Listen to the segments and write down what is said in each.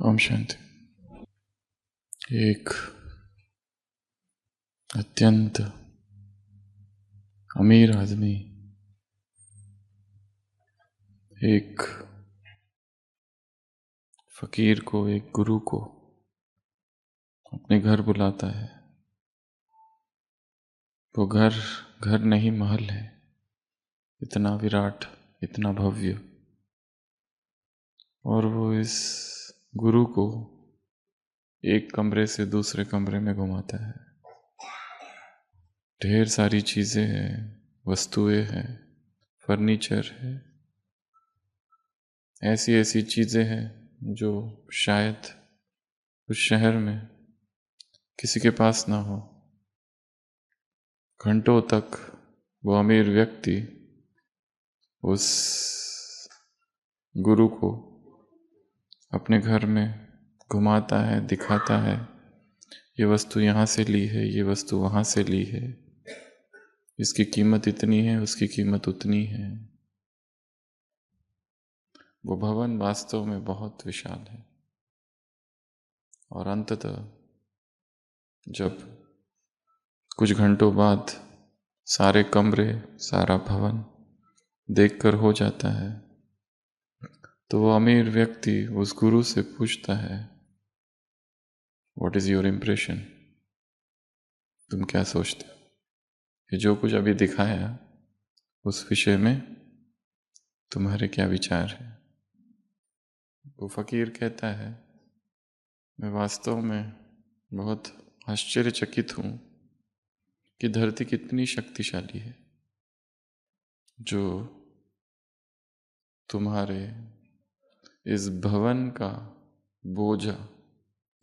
ओम शांति। एक अत्यंत अमीर आदमी एक फकीर को, एक गुरु को अपने घर बुलाता है। वो घर घर नहीं, महल है, इतना विराट, इतना भव्य। और वो इस गुरु को एक कमरे से दूसरे कमरे में घुमाता है। ढेर सारी चीजें हैं, वस्तुएं हैं, फर्नीचर है, ऐसी ऐसी चीजें हैं जो शायद उस शहर में किसी के पास ना हो। घंटों तक वो अमीर व्यक्ति उस गुरु को अपने घर में घुमाता है, दिखाता है, ये वस्तु यहाँ से ली है, ये वस्तु वहाँ से ली है, इसकी कीमत इतनी है, उसकी कीमत उतनी है। वो भवन वास्तव में बहुत विशाल है। और अंततः जब कुछ घंटों बाद सारे कमरे, सारा भवन देखकर हो जाता है, तो वो अमीर व्यक्ति उस गुरु से पूछता है, व्हाट इज योर इम्प्रेशन? तुम क्या सोचते हो कि जो कुछ अभी दिखाया उस विषय में तुम्हारे क्या विचार है? वो फकीर कहता है, मैं वास्तव में बहुत आश्चर्यचकित हूँ कि धरती कितनी शक्तिशाली है, जो तुम्हारे इस भवन का बोझा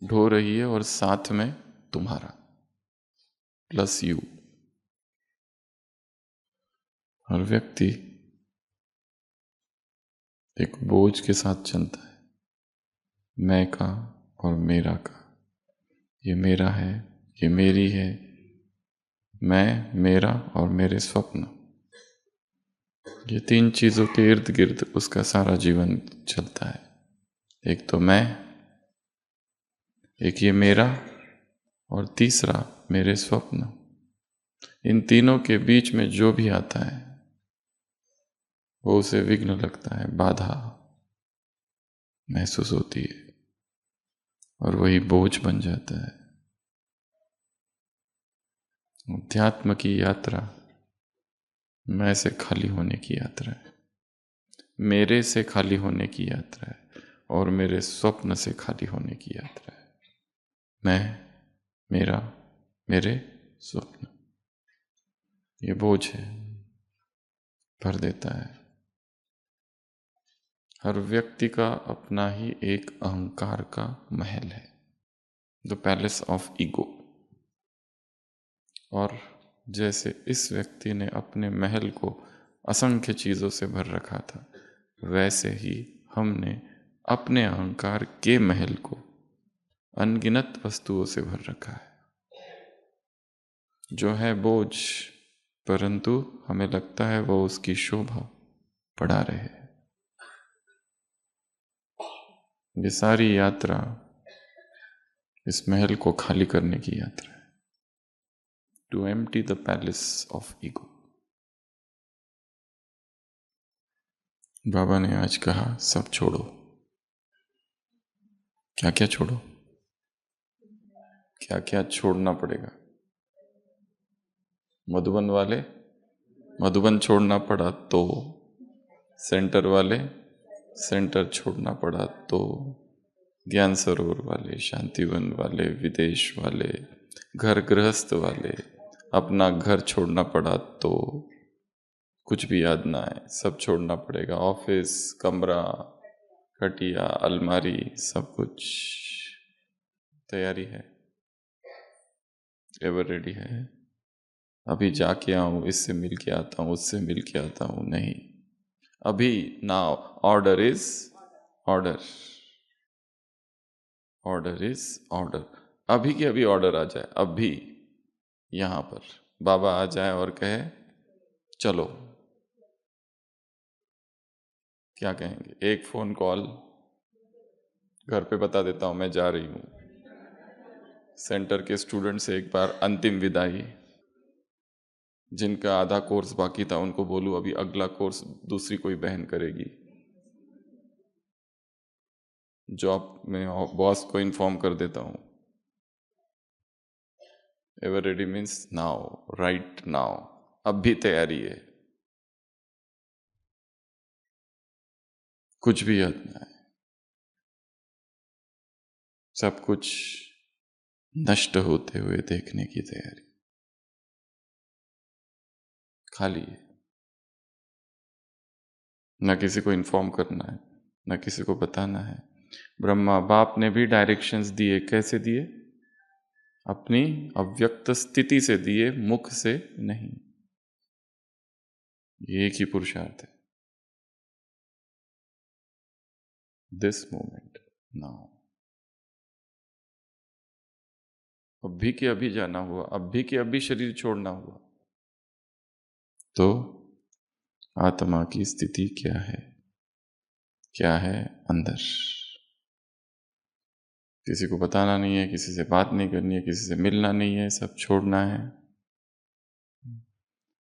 ढो रही है, और साथ में तुम्हारा प्लस यू। हर व्यक्ति एक बोझ के साथ चलता है, मैं का और मेरा का। ये मेरा है, ये मेरी है, मैं, मेरा और मेरे स्वप्न। ये तीन चीजों के इर्द गिर्द उसका सारा जीवन चलता है। एक तो मैं, एक ये मेरा, और तीसरा मेरे स्वप्न। इन तीनों के बीच में जो भी आता है वो उसे विघ्न लगता है, बाधा महसूस होती है, और वही बोझ बन जाता है। अध्यात्म की यात्रा मैं से खाली होने की यात्रा है, मेरे से खाली होने की यात्रा है, और मेरे स्वप्न से खाली होने की यात्रा है। मैं, मेरा, मेरे स्वप्न, ये बोझ है, भर देता है। हर व्यक्ति का अपना ही एक अहंकार का महल है, द पैलेस ऑफ ईगो। और जैसे इस व्यक्ति ने अपने महल को असंख्य चीजों से भर रखा था, वैसे ही हमने अपने अहंकार के महल को अनगिनत वस्तुओं से भर रखा है, जो है बोझ, परंतु हमें लगता है वो उसकी शोभा बढ़ा रहे हैं। ये सारी यात्रा इस महल को खाली करने की यात्रा है, to empty the palace of ego. बाबा ने आज कहा, सब छोड़ो। क्या क्या छोड़ो? क्या क्या छोड़ना पड़ेगा? मधुबन वाले मधुबन छोड़ना पड़ा तो, सेंटर वाले सेंटर छोड़ना पड़ा तो, ज्ञान सरोवर वाले, शांतिवन वाले, विदेश वाले, घर गृहस्थ वाले, अपना घर छोड़ना पड़ा तो, कुछ भी याद ना आए, सब छोड़ना पड़ेगा। ऑफिस, कमरा, खटिया, अलमारी, सब कुछ तैयारी है, एवर रेडी है। अभी जाके आऊं, इससे मिल के आता हूं, उससे मिल के आता हूं, नहीं। अभी, now, order is order, order is order. अभी के अभी ऑर्डर आ जाए, अभी यहां पर बाबा आ जाए और कहे चलो, क्या कहेंगे? एक फोन कॉल, घर पे बता देता हूँ मैं जा रही हूँ। सेंटर के स्टूडेंट से एक बार अंतिम विदाई। जिनका आधा कोर्स बाकी था उनको बोलूँ अभी अगला कोर्स दूसरी कोई बहन करेगी। जॉब में बॉस को इन्फॉर्म कर देता हूँ, ever ready means now, right now, अब भी तैयारी है, कुछ भी याद ना है, सब कुछ नष्ट होते हुए देखने की तैयारी, खाली है। न किसी को इन्फॉर्म करना है, न किसी को बताना है। ब्रह्मा बाप ने भी डायरेक्शंस दिए, कैसे दिए? अपनी अव्यक्त स्थिति से दिए, मुख से नहीं। ये एक ही पुरुषार्थ है, दिस मोमेंट नाउ। अभी के अभी जाना हुआ, अभी के अभी शरीर छोड़ना हुआ, तो आत्मा की स्थिति क्या है? क्या है अंदर? किसी को बताना नहीं है, किसी से बात नहीं करनी है, किसी से मिलना नहीं है, सब छोड़ना है।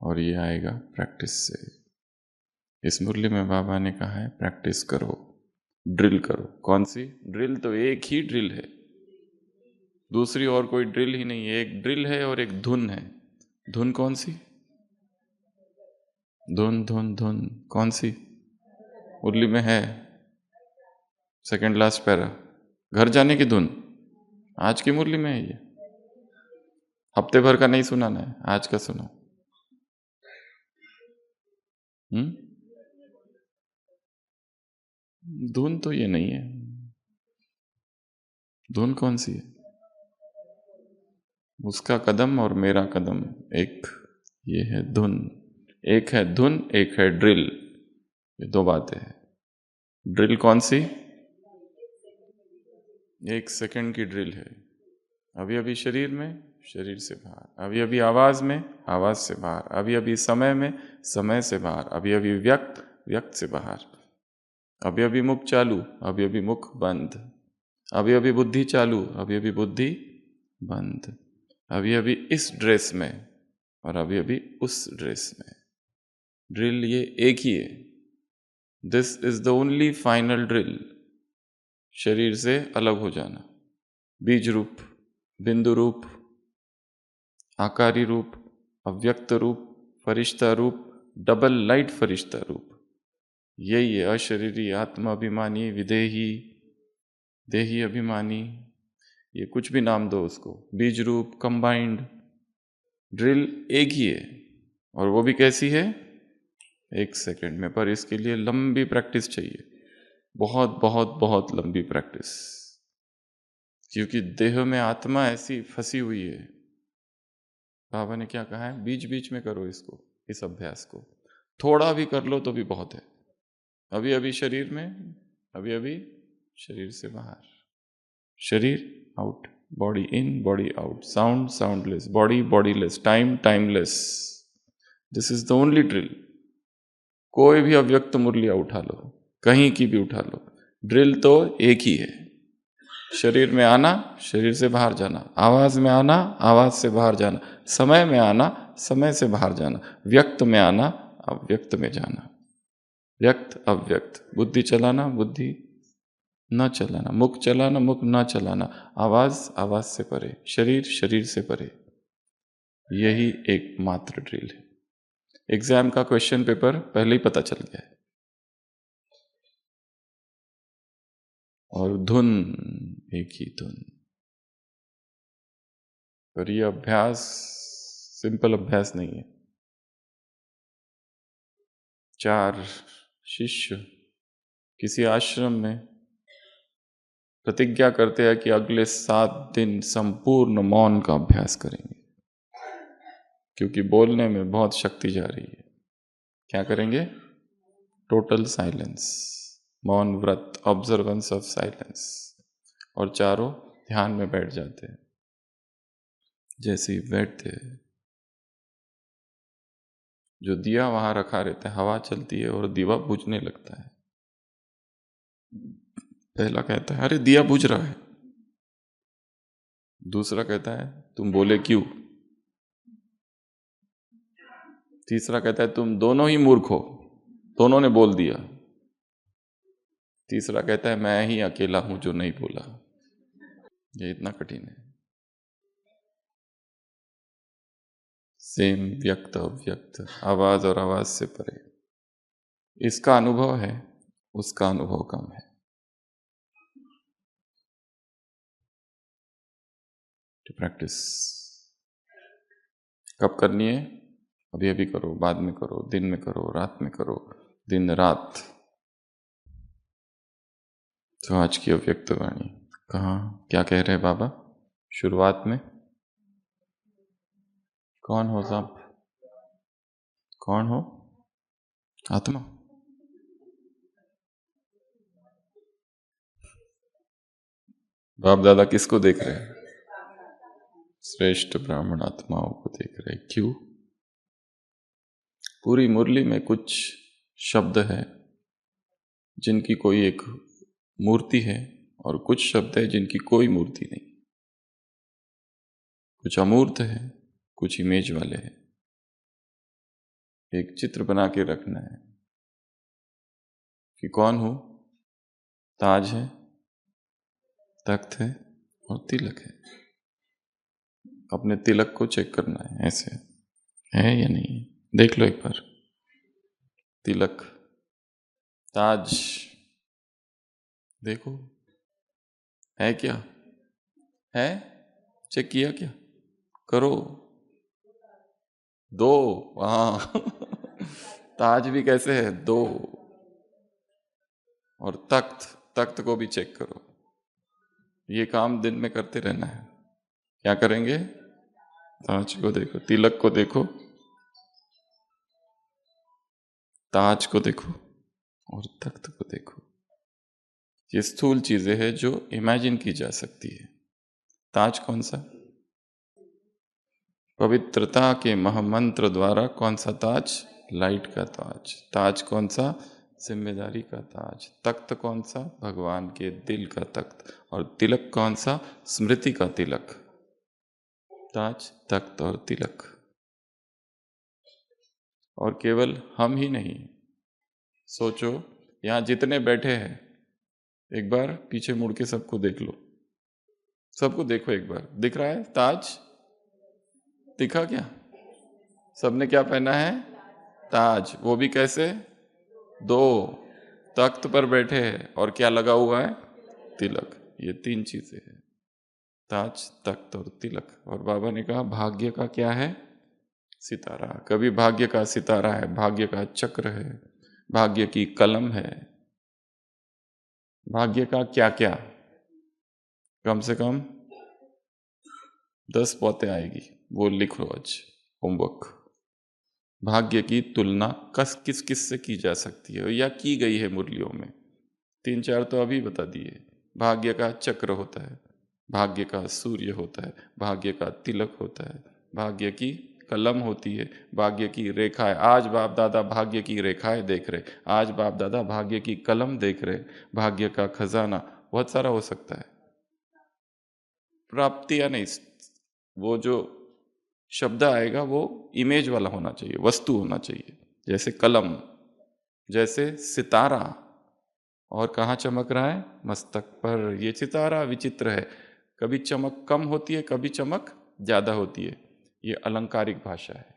और ये आएगा प्रैक्टिस से। इस मुरली में बाबा ने कहा है प्रैक्टिस करो, ड्रिल करो। कौन सी ड्रिल? तो एक ही ड्रिल है, दूसरी और कोई ड्रिल ही नहीं है। एक ड्रिल है और एक धुन है। धुन कौन सी? धुन धुन धुन कौन सी? मुरली में है, सेकंड लास्ट पैरा, घर जाने की धुन। आज की मुरली में है ये, हफ्ते भर का नहीं सुनाना है, आज का सुनो। धुन तो ये नहीं है। धुन कौन सी है? उसका कदम और मेरा कदम एक, ये है धुन। एक है धुन, एक है ड्रिल, ये दो बातें हैं। ड्रिल कौन सी? 1 सेकंड की ड्रिल है। अभी अभी शरीर में, शरीर से बाहर, अभी अभी आवाज में, आवाज से बाहर, अभी अभी समय में, समय से बाहर, अभी अभी व्यक्त, व्यक्त से बाहर, अभी अभी मुख चालू, अभी अभी मुख बंद, अभी अभी बुद्धि चालू, अभी अभी बुद्धि बंद, अभी अभी इस ड्रेस में और अभी अभी उस ड्रेस में। ड्रिल ये एक ही है। This is the only final drill. शरीर से अलग हो जाना, बीज रूप, बिंदु रूप, आकारी रूप, अव्यक्त रूप, फरिश्ता रूप, डबल लाइट फरिश्ता रूप, यही है अशरीरी, आत्माभिमानी, विदेही, देही अभिमानी, ये कुछ भी नाम दो उसको, बीज रूप, कंबाइंड। ड्रिल एक ही है, और वो भी कैसी है? 1 सेकंड में। पर इसके लिए लंबी प्रैक्टिस चाहिए, बहुत बहुत बहुत लंबी प्रैक्टिस, क्योंकि देह में आत्मा ऐसी फंसी हुई है। बाबा ने क्या कहा है? बीच बीच में करो इसको, इस अभ्यास को। थोड़ा भी कर लो तो भी बहुत है। अभी अभी शरीर में, अभी अभी शरीर से बाहर, शरीर out, body in, body out, sound soundless, body bodiless, time timeless. This is the only drill. कोई भी अव्यक्त मुरलिया उठा लो, कहीं की भी उठा लो, ड्रिल तो एक ही है। शरीर में आना, शरीर से बाहर जाना, आवाज में आना, आवाज से बाहर जाना, समय में आना, समय से बाहर जाना, व्यक्त में आना, अव्यक्त में जाना, व्यक्त अव्यक्त, बुद्धि चलाना, बुद्धि न चलाना, मुख चलाना, मुख न चलाना, आवाज आवाज से परे, शरीर शरीर से परे। यही एक मात्र ड्रिल है। एग्जाम का क्वेश्चन पेपर पहले ही पता चल गया है। और धुन एक ही धुन। पर यह अभ्यास सिंपल अभ्यास नहीं है। 4 शिष्य किसी आश्रम में प्रतिज्ञा करते हैं कि अगले 7 दिन संपूर्ण मौन का अभ्यास करेंगे, क्योंकि बोलने में बहुत शक्ति जा रही है। क्या करेंगे? टोटल साइलेंस, मौन व्रत, ऑब्जर्वेंस ऑफ साइलेंस। और चारों ध्यान में बैठ जाते हैं। जैसे ही बैठते हैं, जो दिया वहां रखा रहता है, हवा चलती है और दीवा बुझने लगता है। पहला कहता है अरे दिया बुझ रहा है, दूसरा कहता है तुम बोले क्यों, तीसरा कहता है तुम दोनों ही मूर्ख हो, दोनों ने बोल दिया, तीसरा कहता है मैं ही अकेला हूं जो नहीं बोला। ये इतना कठिन है। सेम व्यक्त अव्यक्त, आवाज और आवाज से परे, इसका अनुभव है, उसका अनुभव कम है। टू प्रैक्टिस कब करनी है? अभी अभी करो, बाद में करो, दिन में करो, रात में करो, दिन रात। तो आज की अव्यक्त वाणी कहाँ क्या कह रहे बाबा शुरुआत में? कौन हो सब? कौन हो? आत्मा। बाप दादा किसको देख रहे हैं? श्रेष्ठ ब्राह्मण आत्माओं को देख रहे। क्यों? पूरी मुरली में कुछ शब्द है जिनकी कोई एक मूर्ति है और कुछ शब्द है जिनकी कोई मूर्ति नहीं। कुछ अमूर्त है, कुछ इमेज वाले हैं। एक चित्र बना के रखना है कि कौन हो। ताज है, तख्त है और तिलक है। अपने तिलक को चेक करना है, ऐसे है या नहीं। देख लो एक बार। तिलक, ताज देखो है क्या? है? चेक किया क्या? करो। दो, हाँ ताज भी कैसे है? दो। और तख्त, तख्त को भी चेक करो। ये काम दिन में करते रहना है। क्या करेंगे? ताज को देखो, तिलक को देखो, ताज को देखो और तख्त को देखो। ये स्थूल चीजें हैं जो इमेजिन की जा सकती है। ताज कौन सा? पवित्रता के महामंत्र द्वारा कौन सा ताज? लाइट का ताज। ताज कौन सा? जिम्मेदारी का ताज। तख्त कौन सा? भगवान के दिल का तख्त। और तिलक कौन सा? स्मृति का तिलक। ताज, तख्त और तिलक। और केवल हम ही नहीं, सोचो यहां जितने बैठे हैं, एक बार पीछे मुड़ के सबको देख लो। सबको देखो एक बार। दिख रहा है ताज? दिखा क्या? सबने क्या पहना है? ताज। वो भी कैसे? दो। तख्त पर बैठे हैं और क्या लगा हुआ है? तिलक। ये तीन चीजें हैं, ताज, तख्त और तिलक। और बाबा ने कहा भाग्य का क्या है? सितारा। कभी भाग्य का सितारा है, भाग्य का चक्र है, भाग्य की कलम है। भाग्य का क्या क्या? कम से कम 10 पौते आएगी, वो लिखो आज होमवर्क। भाग्य की तुलना किस किस से की जा सकती है या की गई है मुरलियों में? 3-4 तो अभी बता दिए। भाग्य का चक्र होता है, भाग्य का सूर्य होता है, भाग्य का तिलक होता है, भाग्य की कलम होती है, भाग्य की रेखाएं। आज बाप दादा भाग्य की रेखाएं देख रहे, आज बाप दादा भाग्य की कलम देख रहे। भाग्य का खजाना बहुत सारा हो सकता है। प्राप्ति या नहीं, वो जो शब्द आएगा वो इमेज वाला होना चाहिए, वस्तु होना चाहिए। जैसे कलम, जैसे सितारा। और कहाँ चमक रहा है? मस्तक पर। ये सितारा विचित्र है, कभी चमक कम होती है, कभी चमक ज्यादा होती है। ये अलंकारिक भाषा है।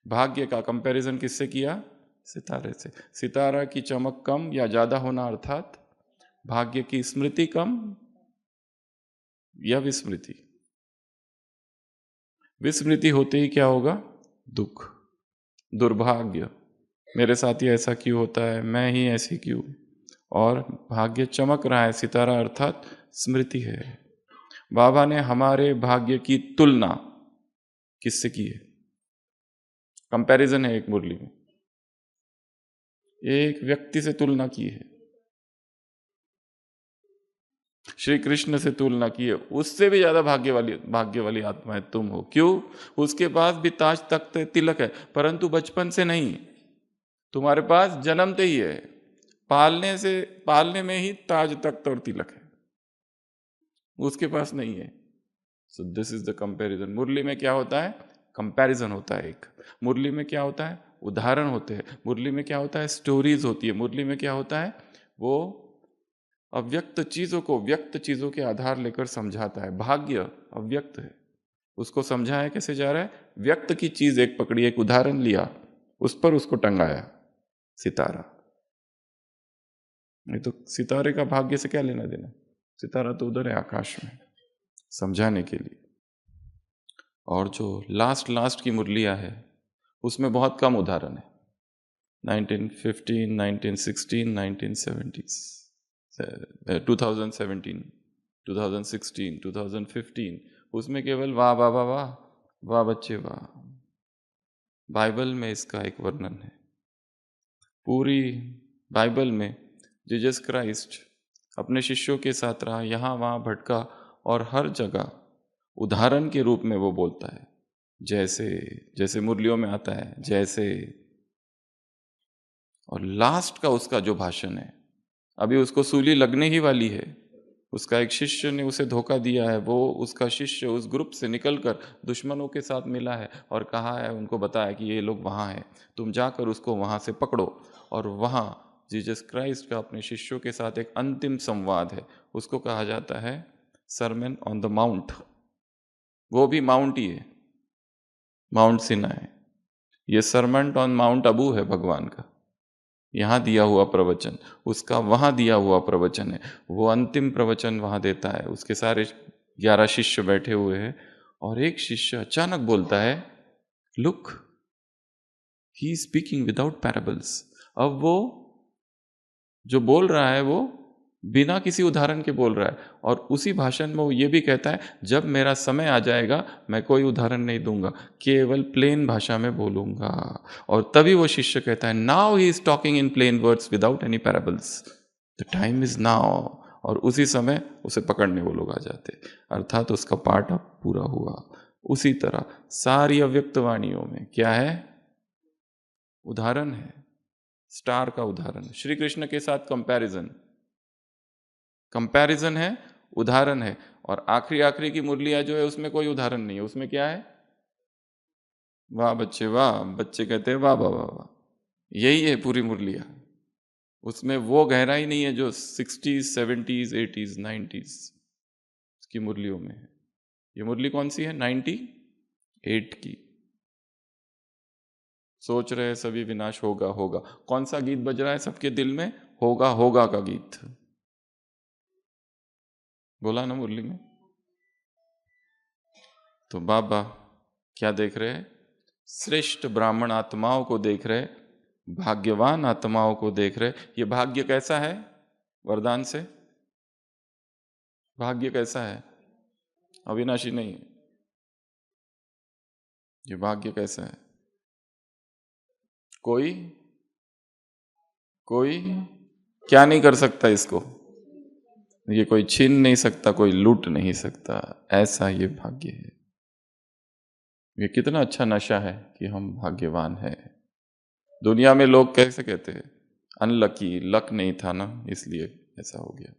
भाग्य का कंपैरिजन किससे किया? सितारे से। सितारा की चमक कम या ज्यादा होना, अर्थात भाग्य की स्मृति कम या विस्मृति। विस्मृति होते ही क्या होगा? दुख, दुर्भाग्य। मेरे साथ ही ऐसा क्यों होता है, मैं ही ऐसी क्यों। और भाग्य चमक रहा है, सितारा अर्थात स्मृति है। बाबा ने हमारे भाग्य की तुलना किससे की है? कंपैरिजन है एक मुरली में, एक व्यक्ति से तुलना की है, श्री कृष्ण से तुलना की है। उससे भी ज्यादा भाग्य वाली आत्माएं तुम हो। क्यों? उसके पास भी ताज, तख्त, तिलक है, परंतु बचपन से नहीं, तुम्हारे पास जन्मते ही है। पालने में ही ताज तख्त और तिलक है, उसके पास नहीं है। So this is the comparison. मुरली में क्या होता है? कंपैरिजन होता है। एक मुरली में क्या होता है? उदाहरण होते हैं। मुरली में क्या होता है? स्टोरीज होती है। मुरली में क्या होता है? वो अव्यक्त चीजों को व्यक्त चीजों के आधार लेकर समझाता है। भाग्य अव्यक्त है, उसको समझाया कैसे जा रहा है? व्यक्त की चीज एक पकड़ी, एक उदाहरण लिया, उस पर उसको टंगाया, सितारा। नहीं तो सितारे का भाग्य से क्या लेना देना? सितारा तो उधर है आकाश में, समझाने के लिए। और जो लास्ट लास्ट की मुरलियां है उसमें बहुत कम उदाहरण है। 1915, 1916, 1970s, 2017, 2016, 2015, उसमें केवल वाह वाह वाह वाह, वाह बच्चे वाह। बाइबल में इसका एक वर्णन है। पूरी बाइबल में जीसस क्राइस्ट अपने शिष्यों के साथ रहा, यहाँ वहाँ भटका, और हर जगह उदाहरण के रूप में वो बोलता है। जैसे जैसे मुरलियों में आता है जैसे। और लास्ट का उसका जो भाषण है, अभी उसको सूली लगने ही वाली है, उसका एक शिष्य ने उसे धोखा दिया है, वो उसका शिष्य उस ग्रुप से निकलकर दुश्मनों के साथ मिला है और कहा है, उनको बताया कि ये लोग वहाँ हैं, तुम जाकर उसको वहाँ से पकड़ो। और वहाँ जीसस क्राइस्ट का अपने शिष्यों के साथ एक अंतिम संवाद है, उसको कहा जाता है सरमन ऑन द माउंट। वो भी माउंट ही है, माउंट सिनाई। ये सरमन ऑन माउंट अबू है भगवान का, यहाँ दिया हुआ प्रवचन उसका वहाँ दिया हुआ प्रवचन है। वो अंतिम प्रवचन वहाँ देता है, उसके सारे 11 शिष्य बैठे हुए हैं, और एक शिष्य अचानक बोलता है, look he speaking without parables. अब वो जो बोल रहा है वो बिना किसी उदाहरण के बोल रहा है, और उसी भाषण में वो ये भी कहता है, जब मेरा समय आ जाएगा मैं कोई उदाहरण नहीं दूंगा, केवल प्लेन भाषा में बोलूंगा। और तभी वो शिष्य कहता है, now he is talking in plain words without any parables, the time is now. और उसी समय उसे पकड़ने वो लोग आ जाते, अर्थात उसका पाठ अब पूरा हुआ। उसी तरह सारी अव्यक्त वाणियों में क्या है? उदाहरण है, स्टार का उदाहरण। श्री कृष्ण के साथ कंपैरिजन, कंपैरिजन है, उदाहरण है। और आखिरी आखिरी की मुरलियां जो है उसमें कोई उदाहरण नहीं है, उसमें क्या है? वाह बच्चे वाह, बच्चे कहते हैं वाह वाह वाह वाह। यही है पूरी मुरलियां। उसमें वो गहराई नहीं है जो 60s, 70s, 80s, 90s की मुरलियों में है। ये मुरली कौन सी है? 98 की। सोच रहे सभी विनाश होगा होगा। कौन सा गीत बज रहा है सबके दिल में? होगा होगा का गीत बोला ना मुरली में। तो बाबा क्या देख रहे हैं? श्रेष्ठ ब्राह्मण आत्माओं को देख रहे, भाग्यवान आत्माओं को देख रहे। ये भाग्य कैसा है? वरदान से भाग्य कैसा है? अविनाशी नहीं है। ये भाग्य कैसा है? कोई कोई क्या नहीं कर सकता इसको? ये कोई छीन नहीं सकता, कोई लूट नहीं सकता, ऐसा ये भाग्य है। ये कितना अच्छा नशा है कि हम भाग्यवान हैं। दुनिया में लोग कैसे कहते हैं? अनलकी, लक नहीं था ना इसलिए ऐसा हो गया।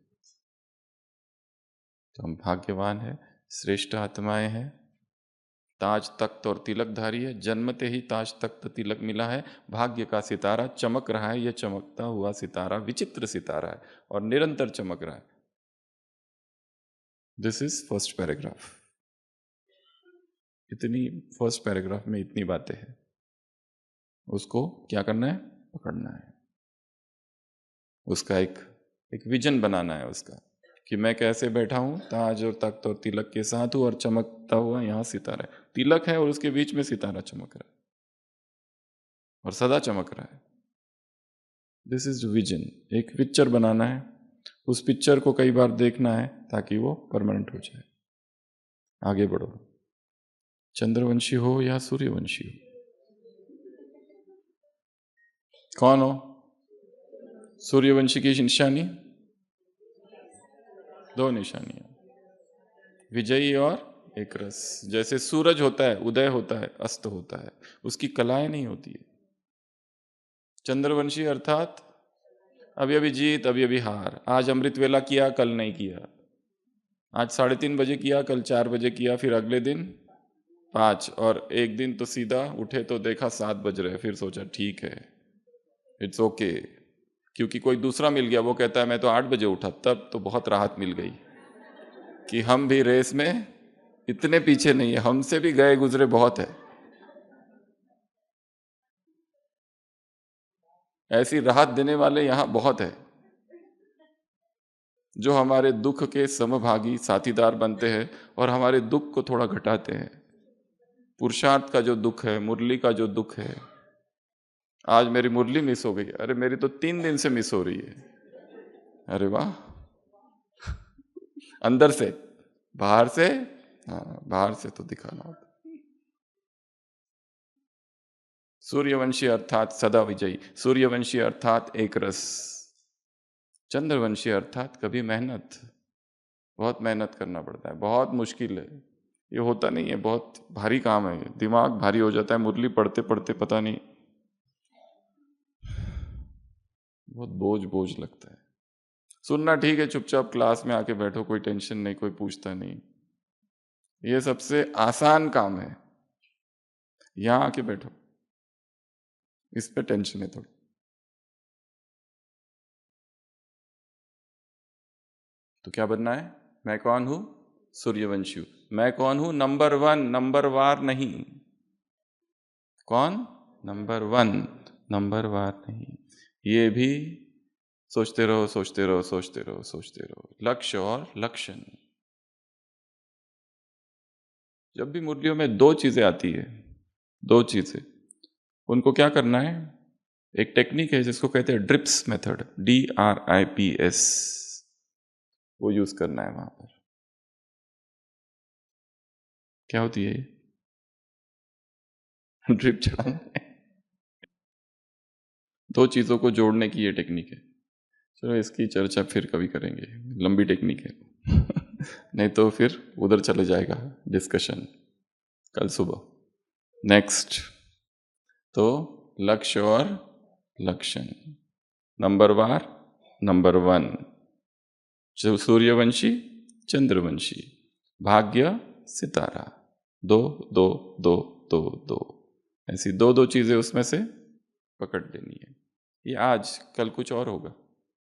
तो हम भाग्यवान हैं, श्रेष्ठ आत्माएं हैं, ताज तख्त और तिलकधारी है, जन्मते ही ताज तख्त तिलक मिला है। भाग्य का सितारा चमक रहा है, यह चमकता हुआ सितारा विचित्र सितारा है और निरंतर चमक रहा है। This is first paragraph. इतनी फर्स्ट पैराग्राफ में इतनी बातें हैं, उसको क्या करना है? पकड़ना है। उसका एक विजन बनाना है उसका, कि मैं कैसे बैठा हूं ताज और तख्त और तिलक के साथ हूं, और चमकता हुआ यहां सितारा है। तिलक है और उसके बीच में सितारा चमक रहा है और सदा चमक रहा है। This is vision. एक पिक्चर बनाना है, उस पिक्चर को कई बार देखना है ताकि वो परमानेंट हो जाए। आगे बढ़ो। चंद्रवंशी हो या सूर्यवंशी हो, कौन हो? सूर्यवंशी की निशानी, दो निशानियां, विजयी और एक रस। जैसे सूरज होता है, उदय होता है, अस्त होता है, उसकी कलाएं नहीं होती है। चंद्रवंशी अर्थात अभी अभी जीत, अभी अभी हार। आज अमृत वेला किया, कल नहीं किया। आज 3:30 बजे किया, कल 4 बजे किया, फिर अगले दिन 5, और एक दिन तो सीधा उठे तो देखा 7 बज रहे, फिर सोचा ठीक है, इट्स ओके, क्योंकि कोई दूसरा मिल गया, वो कहता है मैं तो 8 बजे उठा, तब तो बहुत राहत मिल गई कि हम भी रेस में इतने पीछे नहीं है, हमसे भी गए गुजरे बहुत है। ऐसी राहत देने वाले यहां बहुत है, जो हमारे दुख के समभागी साथीदार बनते हैं और हमारे दुख को थोड़ा घटाते हैं। पुरुषार्थ का जो दुख है, मुरली का जो दुख है, आज मेरी मुरली मिस हो गई, अरे मेरी तो 3 दिन से मिस हो रही है। अरे वाह, अंदर से, बाहर से, हाँ बाहर से तो दिखाना होता। सूर्यवंशी अर्थात सदा विजयी, सूर्यवंशी अर्थात एक रस, चंद्रवंशी अर्थात कभी मेहनत, बहुत मेहनत करना पड़ता है, बहुत मुश्किल है, ये होता नहीं है, बहुत भारी काम है, दिमाग भारी हो जाता है मुरली पढ़ते पढ़ते, पता नहीं बहुत बोझ बोझ लगता है। सुनना ठीक है, चुपचाप क्लास में आके बैठो, कोई टेंशन नहीं, कोई पूछता नहीं, ये सबसे आसान काम है। यहां आके बैठो, इस पे टेंशन है थोड़ी। तो क्या बनना है? मैं कौन हूं? सूर्यवंशी हूं। मैं कौन हूं? नंबर 1, नंबर वार नहीं। कौन? नंबर 1, नंबर वार नहीं। ये भी सोचते रहो, सोचते रहो, सोचते रहो, सोचते रहो, लक्ष्य और लक्षण। जब भी मुरलियों में 2 चीजें आती है, 2 चीजें, उनको क्या करना है? एक टेक्निक है जिसको कहते हैं ड्रिप्स मेथड, DRIPS, वो यूज करना है वहां पर। क्या होती है ये? ड्रिप चढ़ाना है। 2 चीजों को जोड़ने की ये टेक्निक है। चलो इसकी चर्चा फिर कभी करेंगे, लंबी टेक्निक है। नहीं तो फिर उधर चले जाएगा डिस्कशन कल सुबह। नेक्स्ट, तो लक्ष्य और लक्षण, नंबर वार, नंबर 1, जो सूर्यवंशी, चंद्रवंशी, भाग्य, सितारा, 2 2 2 2 2, ऐसी 2 2 चीजें उसमें से पकड़ लेनी है। ये आज, कल कुछ और होगा,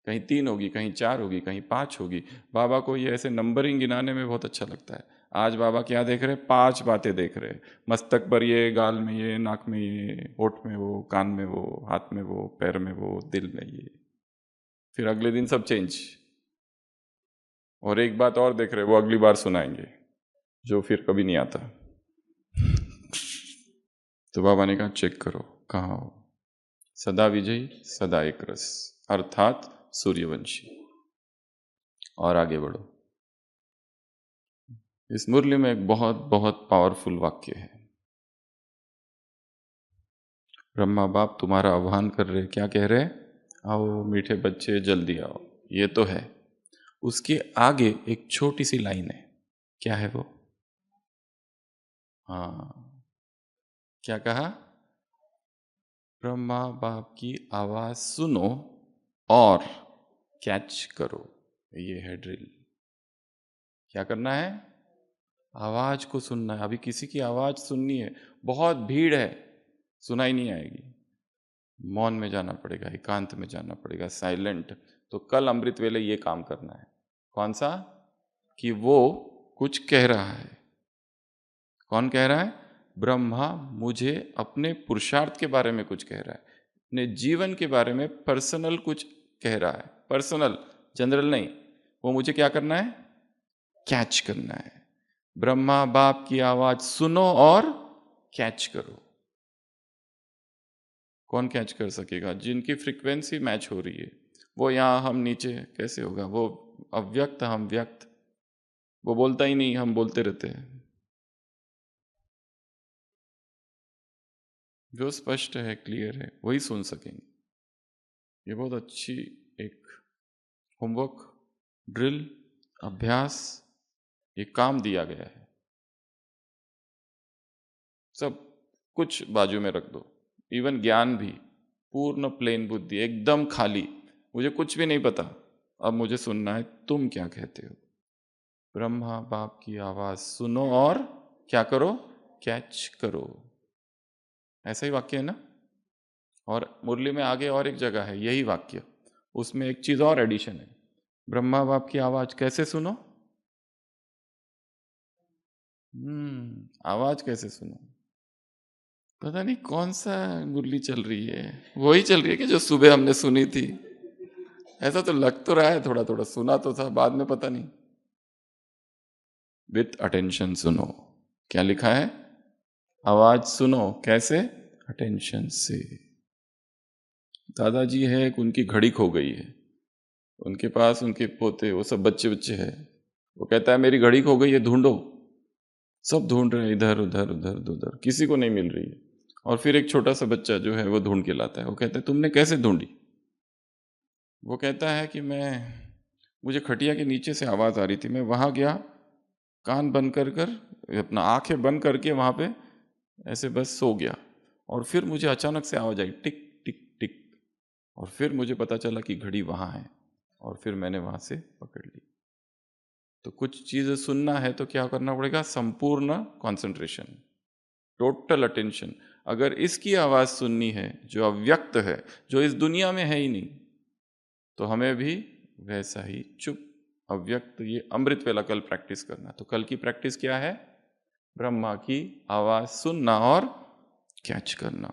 कहीं 3 होगी, कहीं 4 होगी, कहीं 5 होगी। बाबा को ये ऐसे नंबरिंग गिनाने में बहुत अच्छा लगता है। आज बाबा क्या देख रहे हैं? 5 बातें देख रहे हैं। मस्तक पर ये, गाल में ये, नाक में ये, होठ में वो, कान में वो, हाथ में वो, पैर में वो, दिल में ये। फिर अगले दिन सब चेंज। और एक बात और देख रहे हैं, वो अगली बार सुनाएंगे, जो फिर कभी नहीं आता। तो बाबा ने कहा चेक करो कहाँ हो। सदा विजयी, सदा एक रस, अर्थात सूर्यवंशी। और आगे बढ़ो। इस मुरली में एक बहुत बहुत पावरफुल वाक्य है। ब्रह्मा बाप तुम्हारा आह्वान कर रहे, क्या कह रहे? आओ मीठे बच्चे जल्दी आओ। ये तो है। उसके आगे एक छोटी सी लाइन है, क्या है वो? हाँ, क्या कहा? ब्रह्मा बाप की आवाज सुनो और कैच करो। ये है ड्रिल। क्या करना है? आवाज को सुनना है। अभी किसी की आवाज सुननी है, बहुत भीड़ है, सुनाई नहीं आएगी, मौन में जाना पड़ेगा, एकांत में जाना पड़ेगा, साइलेंट। तो कल अमृत वेले ये काम करना है। कौन सा? कि वो कुछ कह रहा है। कौन कह रहा है? ब्रह्मा मुझे अपने पुरुषार्थ के बारे में कुछ कह रहा है, अपने जीवन के बारे में पर्सनल कुछ कह रहा है। पर्सनल, जनरल नहीं। वो मुझे क्या करना है? कैच करना है। ब्रह्मा बाप की आवाज सुनो और कैच करो। कौन कैच कर सकेगा? जिनकी फ्रीक्वेंसी मैच हो रही है। वो यहां, हम नीचे, कैसे होगा? वो अव्यक्त, हम व्यक्त। वो बोलता ही नहीं, हम बोलते रहते हैं। जो स्पष्ट है, क्लियर है, वही सुन सकेंगे। ये बहुत अच्छी एक होमवर्क, ड्रिल, अभ्यास, ये काम दिया गया है। सब कुछ बाजू में रख दो, इवन ज्ञान भी, पूर्ण प्लेन बुद्धि, एकदम खाली, मुझे कुछ भी नहीं पता, अब मुझे सुनना है तुम क्या कहते हो। ब्रह्मा बाप की आवाज सुनो और क्या करो, कैच करो। ऐसा ही वाक्य है ना। और मुरली में आगे और एक जगह है यही वाक्य, उसमें एक चीज और एडिशन है। ब्रह्मा बाप की आवाज कैसे सुनो? आवाज कैसे सुनो? पता नहीं कौन सा मुरली चल रही है, वही चल रही है कि जो सुबह हमने सुनी थी। ऐसा तो लग तो रहा है, थोड़ा थोड़ा सुना तो था, बाद में पता नहीं। विथ अटेंशन सुनो, क्या लिखा है? आवाज सुनो कैसे? अटेंशन से। दादाजी है, उनकी घड़ी खो गई है, उनके पास उनके पोते वो सब बच्चे बच्चे हैं। वो कहता है मेरी घड़ी खो गई है, ढूंढो। सब ढूंढ रहे हैं, इधर उधर उधर उधर, किसी को नहीं मिल रही है। और फिर एक छोटा सा बच्चा जो है वो ढूंढ के लाता है। वो कहता है तुमने कैसे ढूंढी? वो कहता है कि मुझे खटिया के नीचे से आवाज आ रही थी, मैं वहां गया, कान बंद कर कर अपना आंखें बंद करके वहां पे ऐसे बस सो गया। और फिर मुझे अचानक से आवाज आई, टिक टिक टिक। और फिर मुझे पता चला कि घड़ी वहां है, और फिर मैंने वहां से पकड़ ली। तो कुछ चीजें सुनना है तो क्या करना पड़ेगा? संपूर्ण कंसंट्रेशन, टोटल अटेंशन। अगर इसकी आवाज सुननी है जो अव्यक्त है, जो इस दुनिया में है ही नहीं, तो हमें भी वैसा ही चुप अव्यक्त ये अमृत वेला कल प्रैक्टिस करना। तो कल की प्रैक्टिस क्या है? ब्रह्मा की आवाज सुनना और कैच करना।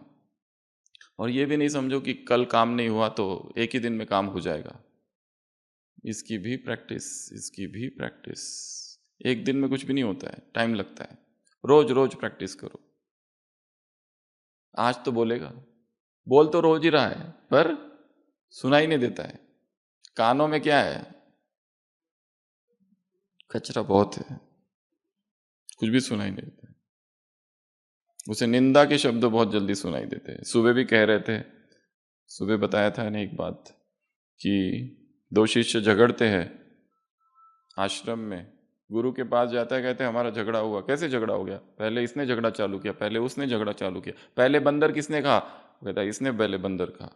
और ये भी नहीं समझो कि कल काम नहीं हुआ तो एक ही दिन में काम हो जाएगा। इसकी भी प्रैक्टिस, इसकी भी प्रैक्टिस। एक दिन में कुछ भी नहीं होता है, टाइम लगता है। रोज रोज प्रैक्टिस करो। आज तो बोलेगा, बोल तो रोज ही रहा है, पर सुनाई नहीं देता है। कानों में क्या है? कचरा बहुत है, कुछ भी सुनाई नहीं देता है। उसे निंदा के शब्द बहुत जल्दी सुनाई देते हैं। सुबह भी कह रहे थे, सुबह बताया था ना एक बात, कि दो शिष्य झगड़ते हैं आश्रम में। गुरु के पास जाता है, कहते हैं हमारा झगड़ा हुआ। कैसे झगड़ा हो गया? पहले इसने झगड़ा चालू किया, पहले उसने झगड़ा चालू किया। पहले बंदर किसने कहा? कहता है इसने पहले बंदर कहा।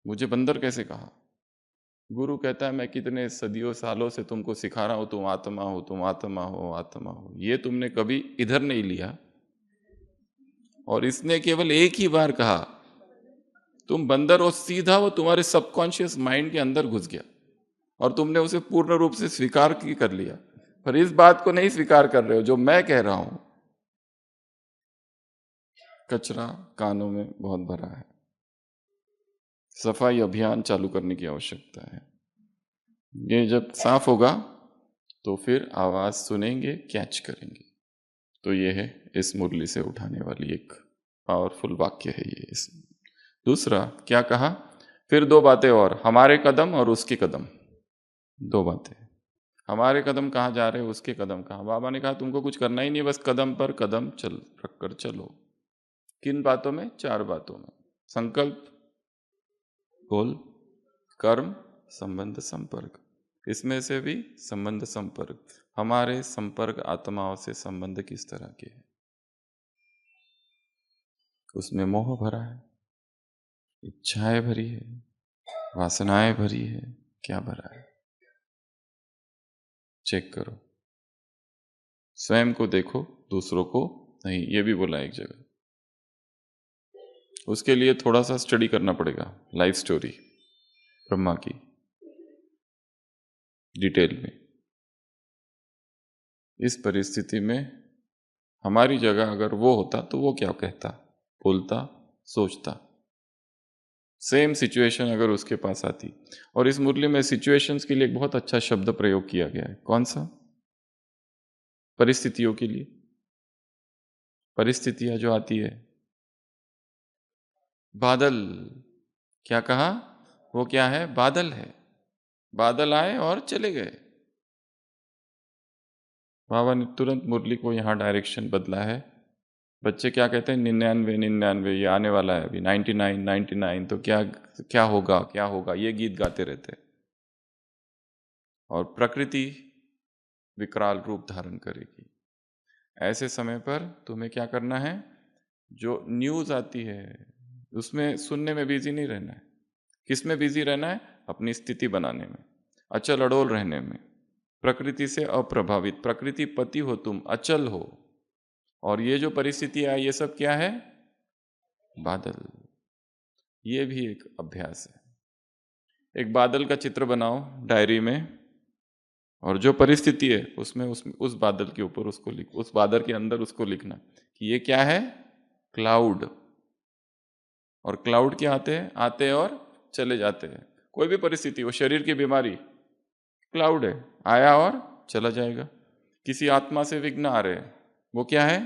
मुझे बंदर कैसे कहा? गुरु कहता है मैं कितने सदियों सालों से तुमको सिखा रहा हूं, तुम आत्मा हो, तुम आत्मा हो, आत्मा हो। ये तुमने कभी इधर नहीं लिया, और इसने केवल एक ही बार कहा तुम बंदर हो, सीधा वो तुम्हारे सबकॉन्शियस माइंड के अंदर घुस गया, और तुमने उसे पूर्ण रूप से स्वीकार की कर लिया। पर इस बात को नहीं स्वीकार कर रहे हो जो मैं कह रहा हूं। कचरा कानों में बहुत भरा है, सफाई अभियान चालू करने की आवश्यकता है। ये जब साफ होगा तो फिर आवाज सुनेंगे, कैच करेंगे। तो ये है इस मुरली से उठाने वाली एक पावरफुल वाक्य है ये। इस दूसरा क्या कहा? फिर दो बातें और, हमारे कदम और उसके कदम। दो बातें, हमारे कदम कहाँ जा रहे हैं, उसके कदम कहाँ। बाबा ने कहा तुमको कुछ करना ही नहीं, बस कदम पर कदम चल रखकर चलो। किन बातों में? चार बातों में। संकल्प, बोल, कर्म, संबंध, संपर्क। इसमें से भी संबंध संपर्क, हमारे संपर्क आत्माओं से संबंध किस तरह के हैं? उसमें मोह भरा है, इच्छाएं भरी है, वासनाएं भरी है, क्या भरा है? चेक करो, स्वयं को देखो, दूसरों को नहीं। ये भी बोला एक जगह। उसके लिए थोड़ा सा स्टडी करना पड़ेगा, लाइफ स्टोरी ब्रह्मा की डिटेल में। इस परिस्थिति में हमारी जगह अगर वो होता तो वो क्या कहता, बोलता, सोचता? सेम सिचुएशन अगर उसके पास आती। और इस मुरली में सिचुएशंस के लिए एक बहुत अच्छा शब्द प्रयोग किया गया है। कौन सा? परिस्थितियों के लिए। परिस्थितियां जो आती है, बादल, क्या कहा? वो क्या है? बादल है। बादल आए और चले गए। बाबा ने तुरंत मुरली को यहाँ डायरेक्शन बदला है। बच्चे क्या कहते हैं? 99 99, ये आने वाला है अभी 99 99, तो क्या क्या होगा, क्या होगा, ये गीत गाते रहते हैं। और प्रकृति विकराल रूप धारण करेगी। ऐसे समय पर तुम्हें क्या करना है? जो न्यूज़ आती है उसमें सुनने में बिजी नहीं रहना है। किस में बिजी रहना है? अपनी स्थिति बनाने में, अचल अडोल रहने में, प्रकृति से अप्रभावित। प्रकृति पति हो तुम, अचल हो। और ये जो परिस्थिति है ये सब क्या है? बादल। ये भी एक अभ्यास है। एक बादल का चित्र बनाओ डायरी में, और जो परिस्थिति है उसमें उस बादल के ऊपर उसको लिख, उस बादल के अंदर उसको लिखना कि ये क्या है? क्लाउड। और क्लाउड क्या आते हैं और चले जाते हैं। कोई भी परिस्थिति हो, शरीर की बीमारी, क्लाउड है, आया और चला जाएगा। किसी आत्मा से विघ्न आ रहे हैं, वो क्या है?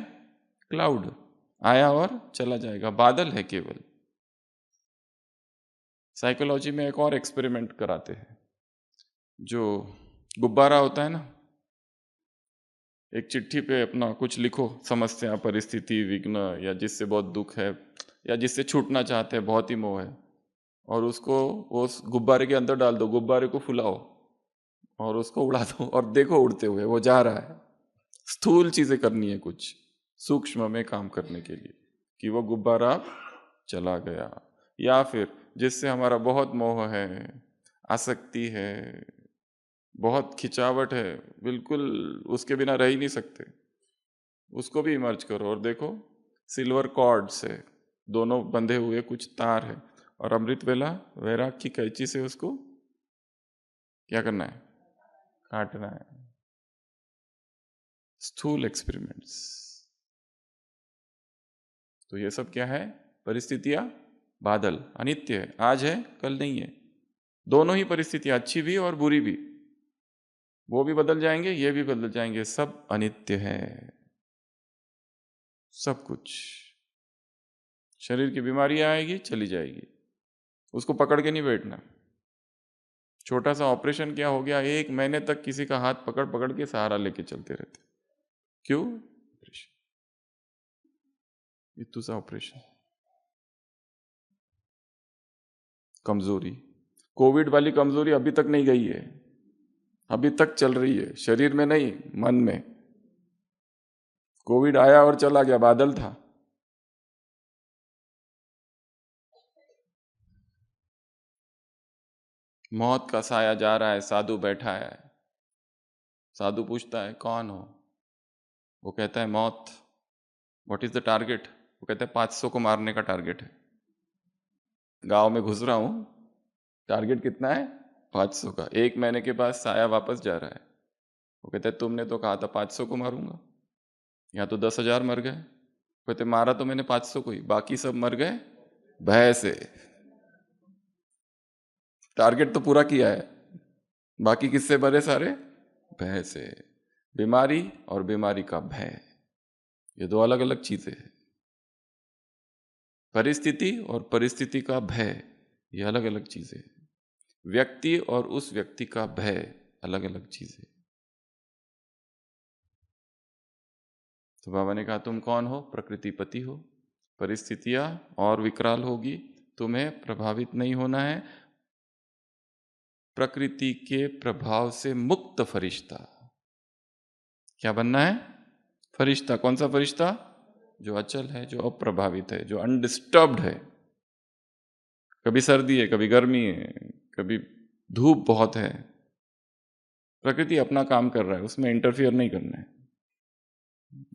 क्लाउड, आया और चला जाएगा, बादल है केवल। साइकोलॉजी में एक और एक्सपेरिमेंट कराते हैं। जो गुब्बारा होता है ना, एक चिट्ठी पे अपना कुछ लिखो, समस्या, परिस्थिति, विघ्न, या जिससे बहुत दुख है, या जिससे छूटना चाहते हैं, बहुत ही मोह है, और उसको उस गुब्बारे के अंदर डाल दो, गुब्बारे को फुलाओ और उसको उड़ा दो, और देखो उड़ते हुए वो जा रहा है। स्थूल चीजें करनी है कुछ सूक्ष्म में काम करने के लिए, कि वो गुब्बारा चला गया। या फिर जिससे हमारा बहुत मोह है, आसक्ति है, बहुत खिंचावट है, बिल्कुल उसके बिना रह ही नहीं सकते, उसको भी इमर्ज करो और देखो सिल्वर कॉर्ड से दोनों बंधे हुए कुछ तार है, और अमृत वेला वैराग की कैंची से उसको क्या करना है? काटना है। स्थूल एक्सपेरिमेंट्स। तो ये सब क्या है? परिस्थितियां, बादल, अनित्य है, आज है कल नहीं है। दोनों ही परिस्थितियां, अच्छी भी और बुरी भी, वो भी बदल जाएंगे, ये भी बदल जाएंगे, सब अनित्य है। सब कुछ। शरीर की बीमारी आएगी, चली जाएगी, उसको पकड़ के नहीं बैठना। छोटा सा ऑपरेशन क्या हो गया, 1 महीने तक किसी का हाथ पकड़ पकड़ के सहारा लेके चलते रहते। क्यों? इतू सा ऑपरेशन। कमजोरी, कोविड वाली कमजोरी अभी तक नहीं गई है, अभी तक चल रही है, शरीर में नहीं, मन में। कोविड आया और चला गया, बादल था। मौत का साया जा रहा है, साधु बैठा है, साधु पूछता है कौन हो? वो कहता है मौत। What is the target? वो कहता है 500 को मारने का टारगेट है। गांव में घुस रहा हूं, टारगेट कितना है? 500 का। 1 महीने के बाद साया वापस जा रहा है। वो कहते हैं तुमने तो कहा था 500 को मारूंगा, या तो 10,000 मर गए। कहते मारा तो मैंने 500 को ही, बाकी सब मर गए भय से। टारगेट तो पूरा किया है, बाकी किससे मरे सारे? भय से। बीमारी और बीमारी का भय, ये दो अलग अलग चीजें हैं। परिस्थिति और परिस्थिति का भय, ये अलग अलग चीजें हैं। व्यक्ति और उस व्यक्ति का भय, अलग अलग चीजें। तो बाबा ने कहा तुम कौन हो? प्रकृतिपति हो। परिस्थितियां और विकराल होगी, तुम्हें प्रभावित नहीं होना है। प्रकृति के प्रभाव से मुक्त फरिश्ता। क्या बनना है? फरिश्ता। कौन सा फरिश्ता? जो अचल है, जो अप्रभावित है, जो अनडिस्टर्ब्ड है। कभी सर्दी है, कभी गर्मी है, कभी धूप बहुत है, प्रकृति अपना काम कर रहा है, उसमें इंटरफियर नहीं करना है।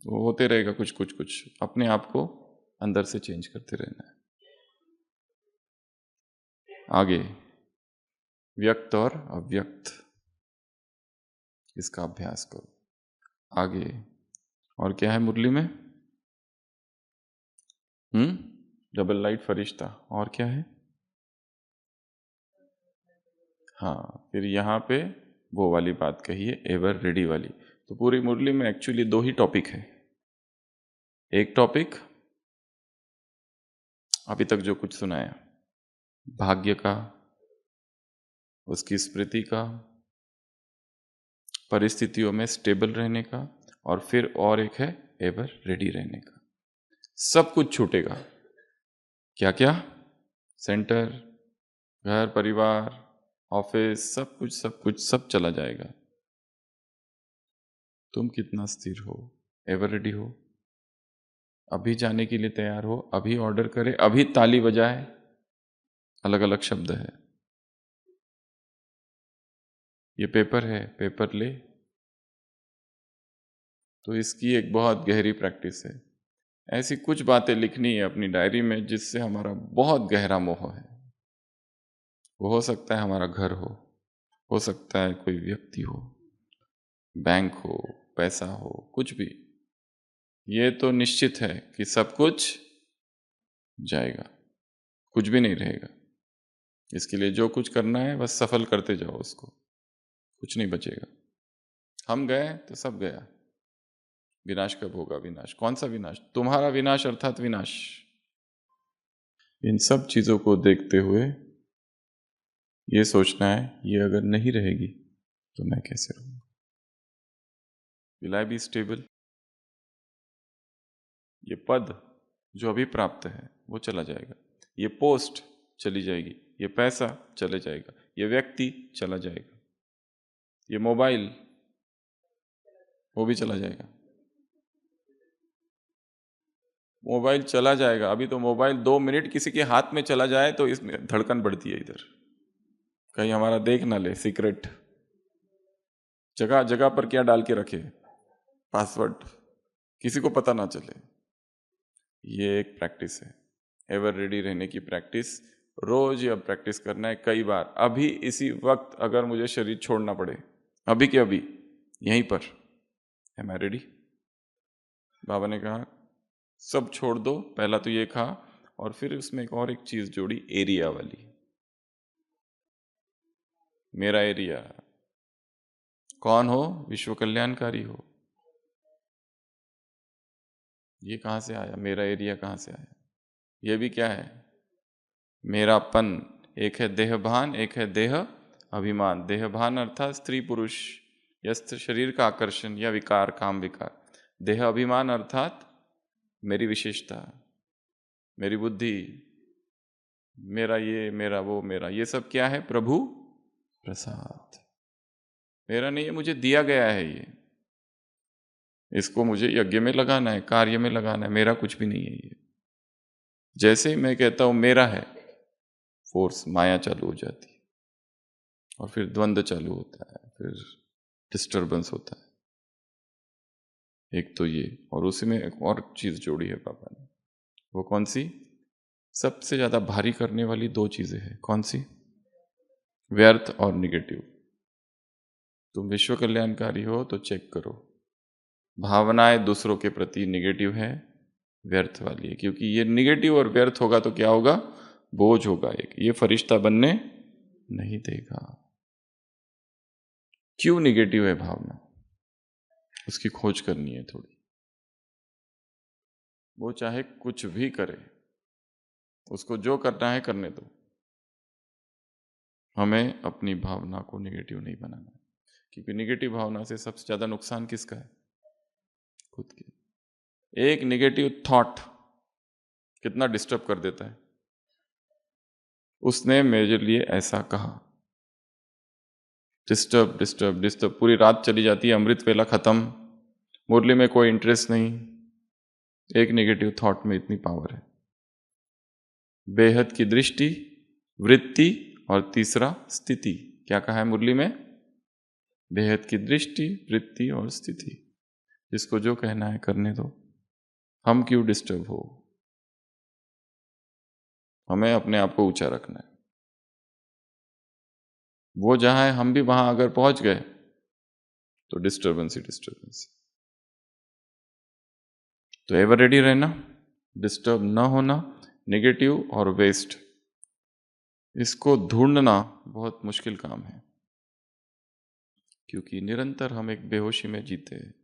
वो होते रहेगा, कुछ कुछ कुछ अपने आप को अंदर से चेंज करते रहना है। आगे व्यक्त और अव्यक्त, इसका अभ्यास करो। आगे और क्या है मुरली में? डबल लाइट फरिश्ता। और क्या है? हाँ, फिर यहाँ पे वो वाली बात कही है, एवर रेडी वाली। तो पूरी मुरली में एक्चुअली 2 ही टॉपिक है। एक टॉपिक अभी तक जो कुछ सुनाया, भाग्य का, उसकी स्मृति का, परिस्थितियों में स्टेबल रहने का, और फिर और एक है एवर रेडी रहने का। सब कुछ छूटेगा। क्या क्या? सेंटर, घर, परिवार, ऑफिस, सब कुछ सब कुछ सब चला जाएगा। तुम कितना स्थिर हो, एवर रेडी हो, अभी जाने के लिए तैयार हो, अभी ऑर्डर करे, अभी ताली बजाए, अलग अलग शब्द है। ये पेपर है, पेपर ले, तो इसकी एक बहुत गहरी प्रैक्टिस है। ऐसी कुछ बातें लिखनी है अपनी डायरी में जिससे हमारा बहुत गहरा मोह है। वो हो सकता है हमारा घर हो सकता है कोई व्यक्ति हो, बैंक हो, पैसा हो, कुछ भी। ये तो निश्चित है कि सब कुछ जाएगा, कुछ भी नहीं रहेगा। इसके लिए जो कुछ करना है बस सफल करते जाओ उसको, कुछ नहीं बचेगा। हम गए तो सब गया। विनाश कब होगा? विनाश कौन सा विनाश? तुम्हारा विनाश अर्थात विनाश। इन सब चीजों को देखते हुए ये सोचना है, ये अगर नहीं रहेगी तो मैं कैसे रहूंगा? Will I be stable? ये पद जो अभी प्राप्त है वो चला जाएगा, ये पोस्ट चली जाएगी, ये पैसा चले जाएगा, ये व्यक्ति चला जाएगा, ये मोबाइल वो भी चला जाएगा। मोबाइल चला जाएगा, अभी तो मोबाइल 2 मिनट किसी के हाथ में चला जाए तो इसमें धड़कन बढ़ती है, इधर कहीं हमारा देख ना ले, सीक्रेट जगह जगह पर क्या डाल के रखे, पासवर्ड, किसी को पता ना चले। ये एक प्रैक्टिस है, एवर रेडी रहने की प्रैक्टिस। रोज यह प्रैक्टिस करना है कई बार। अभी इसी वक्त अगर मुझे शरीर छोड़ना पड़े, अभी के अभी यहीं पर, एम आई रेडी? बाबा ने कहा सब छोड़ दो, पहला तो ये कहा, और फिर उसमें एक चीज जोड़ी, एरिया वाली। मेरा एरिया कौन हो? विश्व कल्याणकारी हो। ये कहाँ से आया? मेरा एरिया कहाँ से आया? ये भी क्या है? मेरापन। एक है देहभान, एक है देह अभिमान। देहभान अर्थात स्त्री पुरुष या शरीर का आकर्षण या विकार, काम विकार। देह अभिमान अर्थात मेरी विशेषता, मेरी बुद्धि, मेरा ये, मेरा वो, मेरा ये सब क्या है? प्रभु प्रसाद। मेरा नहीं है, मुझे दिया गया है ये, इसको मुझे यज्ञ में लगाना है, कार्य में लगाना है, मेरा कुछ भी नहीं है ये। जैसे ही मैं कहता हूं मेरा है, फोर्स, माया चालू हो जाती है, और फिर द्वंद्व चालू होता है, फिर डिस्टर्बेंस होता है। एक तो ये, और उसी में एक और चीज जोड़ी है पापा ने। वो कौन सी? सबसे ज्यादा भारी करने वाली 2 चीजें हैं। कौन सी? व्यर्थ और निगेटिव। तुम विश्व कल्याणकारी हो तो चेक करो, भावनाएं दूसरों के प्रति निगेटिव है, व्यर्थ वाली है। क्योंकि ये निगेटिव और व्यर्थ होगा तो क्या होगा? बोझ होगा एक, ये फरिश्ता बनने नहीं देगा। क्यों निगेटिव है भावना? उसकी खोज करनी है थोड़ी। वो चाहे कुछ भी करे, उसको जो करना है करने दो, हमें अपनी भावना को निगेटिव नहीं बनाना है। क्योंकि निगेटिव भावना से सबसे ज्यादा नुकसान किसका है? खुद की। एक निगेटिव थॉट कितना डिस्टर्ब कर देता है। उसने मेरे लिए ऐसा कहा, डिस्टर्ब डिस्टर्ब डिस्टर्ब, पूरी रात चली जाती है, अमृत वेला खत्म, मुरली में कोई इंटरेस्ट नहीं। एक नेगेटिव थॉट में इतनी पावर है। बेहद की दृष्टि, वृत्ति, और तीसरा स्थिति। क्या कहा है मुरली में? बेहद की दृष्टि, वृत्ति और स्थिति। जिसको जो कहना है करने दो, हम क्यों डिस्टर्ब हो? हमें अपने आप को ऊंचा रखना है। वो जहां है हम भी वहां अगर पहुंच गए तो डिस्टर्बेंस ही डिस्टर्बेंस। तो एवर रेडी रहना, डिस्टर्ब ना होना, नेगेटिव और वेस्ट, इसको ढूंढना बहुत मुश्किल काम है। क्योंकि निरंतर हम एक बेहोशी में जीते हैं।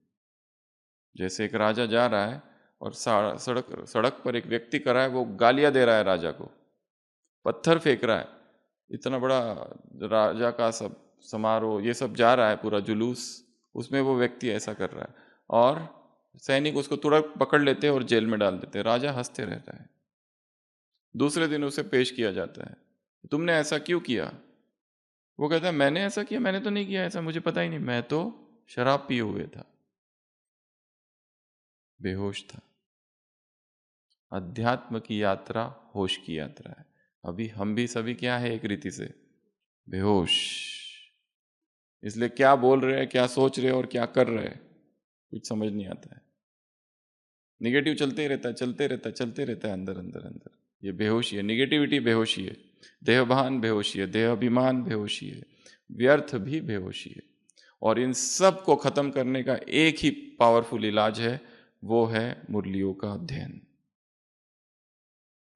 जैसे एक राजा जा रहा है और सड़क सड़क पर एक व्यक्ति कर रहा है, वो गालियां दे रहा है राजा को, पत्थर फेंक रहा है, इतना बड़ा राजा का सब समारोह, ये सब जा रहा है पूरा जुलूस, उसमें वो व्यक्ति ऐसा कर रहा है, और सैनिक उसको तुरंत पकड़ लेते हैं और जेल में डाल देते हैं। राजा हंसते रहता है। दूसरे दिन उसे पेश किया जाता है, तुमने ऐसा क्यों किया? वो कहता है मैंने ऐसा किया? मैंने तो नहीं किया ऐसा, मुझे पता ही नहीं, मैं तो शराब पिए हुए था, बेहोश था। अध्यात्म की यात्रा होश की यात्रा है। अभी हम भी सभी क्या है, एक रीति से बेहोश। इसलिए क्या बोल रहे हैं, क्या सोच रहे हैं और क्या कर रहे हैं कुछ समझ नहीं आता है। निगेटिव चलते ही रहता है, चलते रहता है, चलते रहता है अंदर अंदर अंदर। ये बेहोशी है, निगेटिविटी बेहोशी है, देहभान बेहोशी है, देह अभिमान बेहोशी है, व्यर्थ भी बेहोशी है। और इन सब को खत्म करने का एक ही पावरफुल इलाज है, वो है मुरलियों का अध्ययन।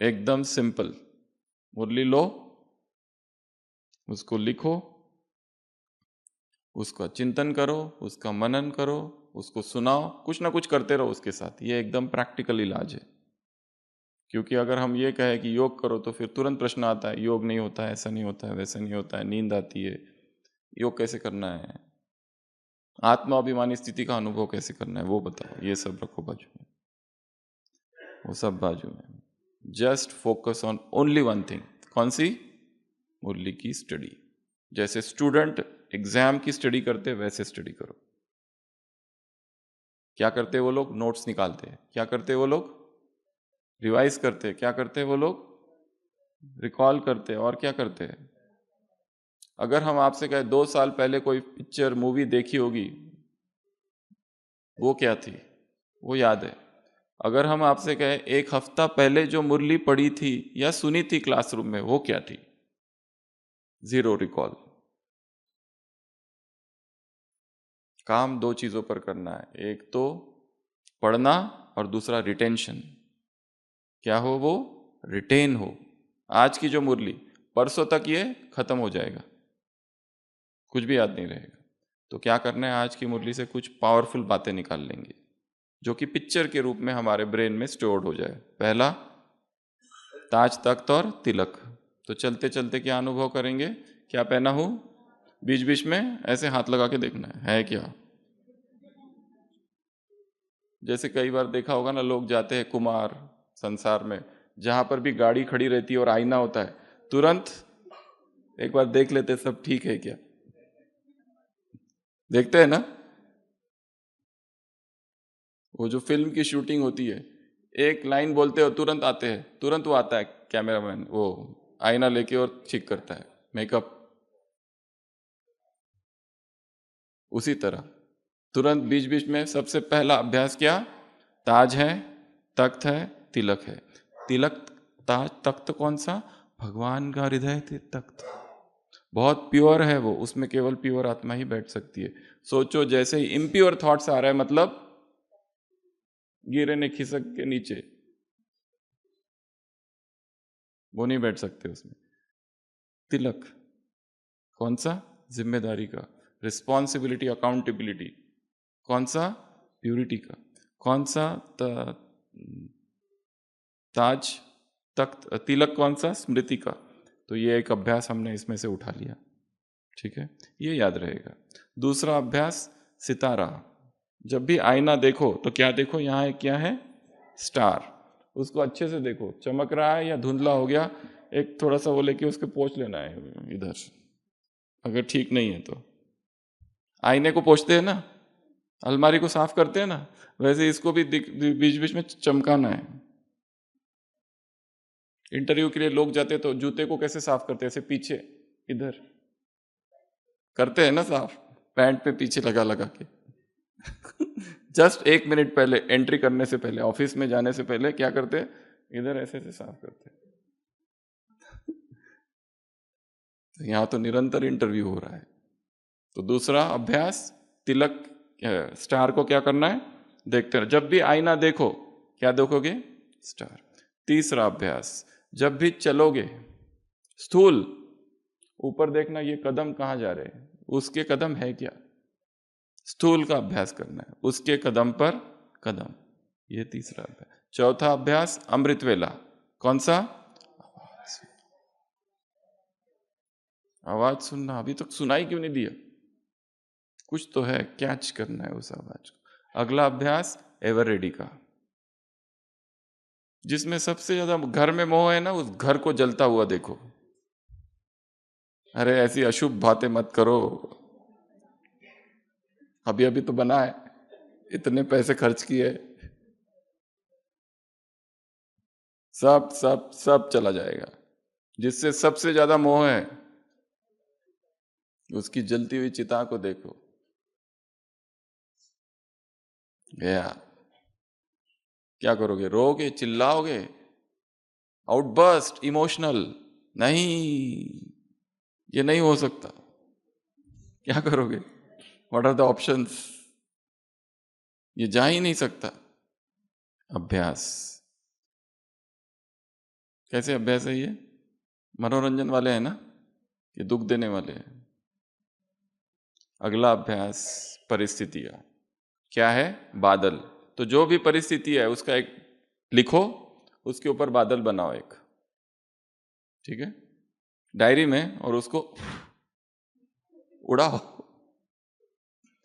एकदम सिंपल, मुरली लो, उसको लिखो, उसका चिंतन करो, उसका मनन करो, उसको सुनाओ, कुछ ना कुछ करते रहो उसके साथ। ये एकदम प्रैक्टिकल इलाज है। क्योंकि अगर हम ये कहें कि योग करो तो फिर तुरंत प्रश्न आता है, योग नहीं होता है, ऐसा नहीं होता है, वैसा नहीं होता है, नींद आती है, योग कैसे करना है, आत्माभिमानी स्थिति का अनुभव कैसे करना है, वो बताओ। ये सब रखो बाजू में, वो सब बाजू में। Just focus on only one thing. कौन सी? मुरली की स्टडी। जैसे स्टूडेंट एग्जाम की स्टडी करते वैसे स्टडी करो। क्या करते वो लोग? नोट्स निकालते हैं। क्या करते वो लोग? रिवाइज करते हैं। क्या करते वो लोग? रिकॉल करते हैं। और क्या करते हैं? अगर हम आपसे कहें 2 साल पहले कोई पिक्चर मूवी देखी होगी, वो क्या थी? वो याद है। अगर हम आपसे कहें 1 हफ्ता पहले जो मुरली पढ़ी थी या सुनी थी क्लासरूम में, वो क्या थी? Zero recall. काम 2 चीजों पर करना है, एक तो पढ़ना और दूसरा रिटेंशन। क्या हो वो? रिटेन हो। आज की जो मुरली, परसों तक ये खत्म हो जाएगा, कुछ भी याद नहीं रहेगा। तो क्या करना है, आज की मुरली से कुछ पावरफुल बातें निकाल लेंगे जो कि पिक्चर के रूप में हमारे ब्रेन में स्टोर्ड हो जाए। पहला, ताज तख्त और तिलक। तो चलते चलते क्या अनुभव करेंगे? क्या पहना हूं? बीच बीच में ऐसे हाथ लगा के देखना है क्या? जैसे कई बार देखा होगा ना, लोग जाते हैं कुमार संसार में, जहां पर भी गाड़ी खड़ी रहती है और आईना होता है, तुरंत एक बार देख लेते सब ठीक है क्या। देखते हैं ना, वो जो फिल्म की शूटिंग होती है, एक लाइन बोलते हो तुरंत आते हैं, तुरंत वो आता है कैमरामैन, वो आईना लेके और ठीक करता है मेकअप। उसी तरह तुरंत बीच बीच में सबसे पहला अभ्यास क्या? ताज है, तख्त है, तिलक है। तिलक, ताज, तख्त कौन सा? भगवान का हृदय तख्त, बहुत प्योर है वो, उसमें केवल प्योर आत्मा ही बैठ सकती है। सोचो, जैसे ही इम्प्योर थॉट्स आ रहा है, मतलब गिरे ने खिसक के नीचे, वो नहीं बैठ सकते उसमें। तिलक कौन सा? जिम्मेदारी का, रिस्पॉन्सिबिलिटी, अकाउंटेबिलिटी। कौन सा? प्यूरिटी का। कौन सा? ताज, तख्त, तिलक कौन सा? स्मृति का। तो ये एक अभ्यास हमने इसमें से उठा लिया, ठीक है, ये याद रहेगा। दूसरा अभ्यास, सितारा। जब भी आईना देखो तो क्या देखो? यहाँ एक क्या है? स्टार। उसको अच्छे से देखो, चमक रहा है या धुंधला हो गया, एक थोड़ा सा वो लेके उसके पोंछ लेना है इधर, अगर ठीक नहीं है तो। आईने को पोंछते हैं ना, अलमारी को साफ करते हैं ना, वैसे इसको भी बीच बीच में चमकाना है। इंटरव्यू के लिए लोग जाते तो जूते को कैसे साफ करते हैं? ऐसे पीछे इधर करते हैं ना साफ, पैंट पे पीछे लगा लगा के। जस्ट 1 मिनट पहले, एंट्री करने से पहले, ऑफिस में जाने से पहले क्या करते? इधर ऐसे ऐसे साफ करते। तो यहां तो निरंतर इंटरव्यू हो रहा है। तो दूसरा अभ्यास, तिलक, स्टार को क्या करना है? देखते रहो। जब भी आईना देखो, क्या देखोगे? स्टार। तीसरा अभ्यास, जब भी चलोगे, स्थूल ऊपर देखना, ये कदम कहाँ जा रहे हैं, उसके कदम है क्या? स्थूल का अभ्यास करना है, उसके कदम पर कदम। ये तीसरा अभ्यास। चौथा अभ्यास, अमृत वेला। कौन सा? आवाज सुनना। अभी तक सुनाई क्यों नहीं दिया? कुछ तो है, कैच करना है उस आवाज को। अगला अभ्यास, एवर रेडी का। जिसमें सबसे ज्यादा घर में मोह है ना, उस घर को जलता हुआ देखो। अरे ऐसी अशुभ बातें मत करो, अभी अभी तो बना है, इतने पैसे खर्च किए, सब सब सब चला जाएगा। जिससे सबसे ज्यादा मोह है, उसकी जलती हुई चिता को देखो, गया। क्या करोगे? रोगे, चिल्लाओगे, आउटबर्स्ट इमोशनल? नहीं, ये नहीं हो सकता। क्या करोगे? What are the options? ये जा ही नहीं सकता। अभ्यास। कैसे अभ्यास है ये? मनोरंजन वाले हैं ना, ये दुख देने वाले हैं? अगला अभ्यास परिस्थितियां। क्या है? बादल। तो जो भी परिस्थिति है उसका एक लिखो, उसके ऊपर बादल बनाओ एक, ठीक है, डायरी में, और उसको उड़ाओ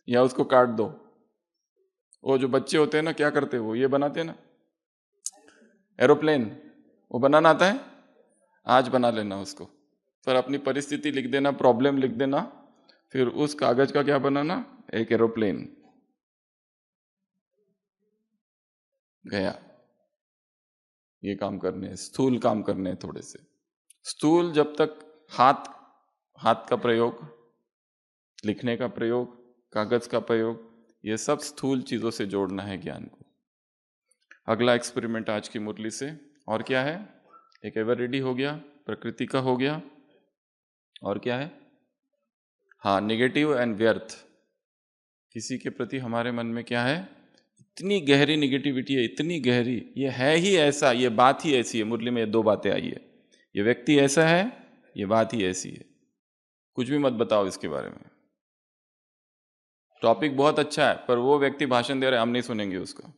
या उसको काट दो। वो जो बच्चे होते हैं ना, क्या करते हैं वो? ये बनाते हैं ना एरोप्लेन, वो बनाना आता है, आज बना लेना उसको। पर अपनी परिस्थिति लिख देना, प्रॉब्लम लिख देना, फिर उस कागज का क्या बनाना? एक एरोप्लेन। गया। ये काम करने हैं, स्थूल काम करने हैं थोड़े से। स्थूल जब तक हाथ, हाथ का प्रयोग, लिखने का प्रयोग, कागज का प्रयोग, ये सब स्थूल चीजों से जोड़ना है ज्ञान को। अगला एक्सपेरिमेंट आज की मुरली से, और क्या है? एक एवर रेडी हो गया, प्रकृति का हो गया, और क्या है? हाँ, निगेटिव एंड व्यर्थ। किसी के प्रति हमारे मन में क्या है? इतनी गहरी निगेटिविटी है, इतनी गहरी, ये है ही ऐसा, ये बात ही ऐसी है। मुरली में ये दो बातें आई है, ये व्यक्ति ऐसा है, ये बात ही ऐसी है। कुछ भी मत बताओ इसके बारे में। टॉपिक बहुत अच्छा है, पर वो व्यक्ति भाषण दे रहा है, हम नहीं सुनेंगे उसका।